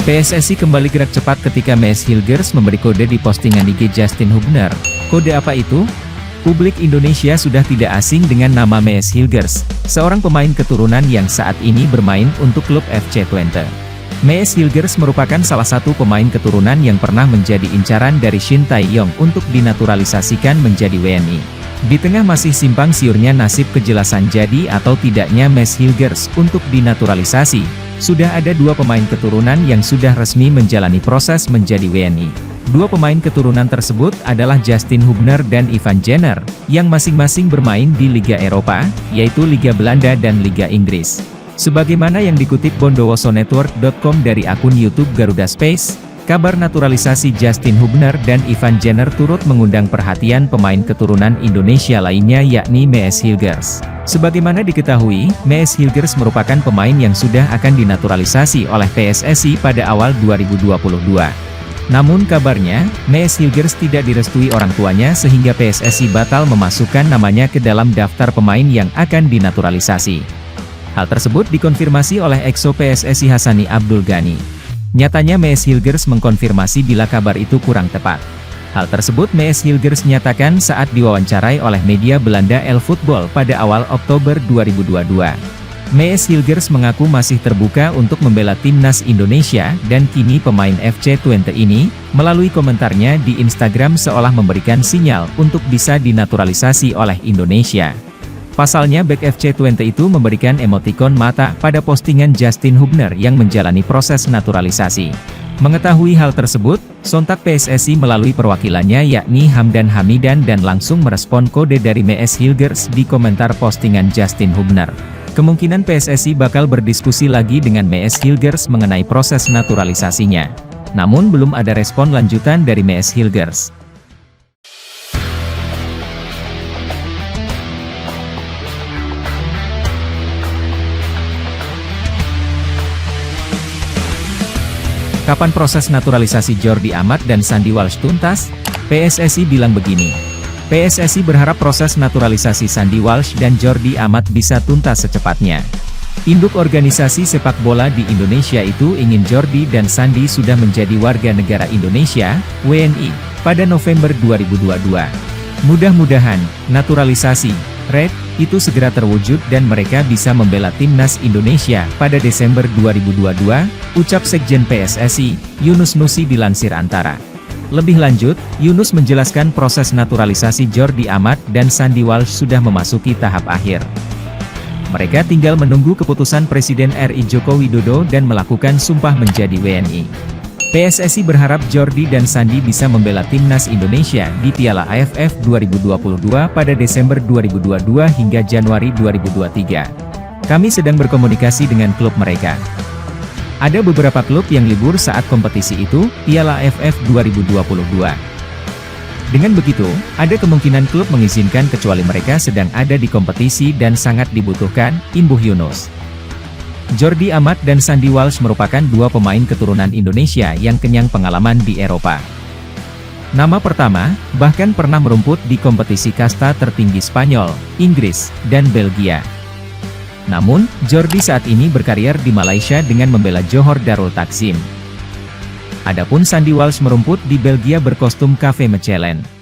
PSSI kembali gerak cepat ketika Mees Hilgers memberi kode di postingan IG Justin Hubner. Kode apa itu? Publik Indonesia sudah tidak asing dengan nama Mees Hilgers, seorang pemain keturunan yang saat ini bermain untuk klub FC Twente. Mees Hilgers merupakan salah satu pemain keturunan yang pernah menjadi incaran dari Shin Tae-yong untuk dinaturalisasikan menjadi WNI. Di tengah masih simpang siurnya nasib kejelasan jadi atau tidaknya Mees Hilgers untuk dinaturalisasi, sudah ada dua pemain keturunan yang sudah resmi menjalani proses menjadi WNI. Dua pemain keturunan tersebut adalah Justin Hubner dan Ivan Jenner, yang masing-masing bermain di Liga Eropa, yaitu Liga Belanda dan Liga Inggris. Sebagaimana yang dikutip bondowosonetwork.com dari akun YouTube Garuda Space, kabar naturalisasi Justin Hubner dan Ivan Jenner turut mengundang perhatian pemain keturunan Indonesia lainnya yakni Mees Hilgers. Sebagaimana diketahui, Mees Hilgers merupakan pemain yang sudah akan dinaturalisasi oleh PSSI pada awal 2022. Namun kabarnya, Mees Hilgers tidak direstui orang tuanya sehingga PSSI batal memasukkan namanya ke dalam daftar pemain yang akan dinaturalisasi. Hal tersebut dikonfirmasi oleh EXO PSSI Hassani Abdul Ghani. Nyatanya Mees Hilgers mengkonfirmasi bila kabar itu kurang tepat. Hal tersebut Mees Hilgers nyatakan saat diwawancarai oleh media Belanda El Football pada awal Oktober 2022. Mees Hilgers mengaku masih terbuka untuk membela timnas Indonesia dan kini pemain FC Twente ini, melalui komentarnya di Instagram seolah memberikan sinyal untuk bisa dinaturalisasi oleh Indonesia. Pasalnya bek FC Twente itu memberikan emotikon mata pada postingan Justin Hubner yang menjalani proses naturalisasi. Mengetahui hal tersebut, sontak PSSI melalui perwakilannya yakni Hamdan Hamidan dan langsung merespon kode dari Mees Hilgers di komentar postingan Justin Hubner. Kemungkinan PSSI bakal berdiskusi lagi dengan Mees Hilgers mengenai proses naturalisasinya. Namun belum ada respon lanjutan dari Mees Hilgers. Kapan proses naturalisasi Jordi Amat dan Sandy Walsh tuntas? PSSI bilang begini. PSSI berharap proses naturalisasi Sandy Walsh dan Jordi Amat bisa tuntas secepatnya. Induk organisasi sepak bola di Indonesia itu ingin Jordi dan Sandy sudah menjadi warga negara Indonesia, WNI, pada November 2022. Mudah-mudahan, naturalisasi, itu segera terwujud dan mereka bisa membela timnas Indonesia pada Desember 2022, ucap Sekjen PSSI, Yunus Nusi dilansir Antara. Lebih lanjut, Yunus menjelaskan proses naturalisasi Jordi Amat dan Sandy Walsh sudah memasuki tahap akhir. Mereka tinggal menunggu keputusan Presiden RI Joko Widodo dan melakukan sumpah menjadi WNI. PSSI berharap Jordi dan Sandy bisa membela timnas Indonesia di Piala AFF 2022 pada Desember 2022 hingga Januari 2023. Kami sedang berkomunikasi dengan klub mereka. Ada beberapa klub yang libur saat kompetisi itu, Piala AFF 2022. Dengan begitu, ada kemungkinan klub mengizinkan kecuali mereka sedang ada di kompetisi dan sangat dibutuhkan, imbuh Yunus. Jordi Amat dan Sandy Walsh merupakan dua pemain keturunan Indonesia yang kenyang pengalaman di Eropa. Nama pertama, bahkan pernah merumput di kompetisi kasta tertinggi Spanyol, Inggris, dan Belgia. Namun, Jordi saat ini berkarier di Malaysia dengan membela Johor Darul Takzim. Adapun Sandy Walsh merumput di Belgia berkostum Cafe Mechelen.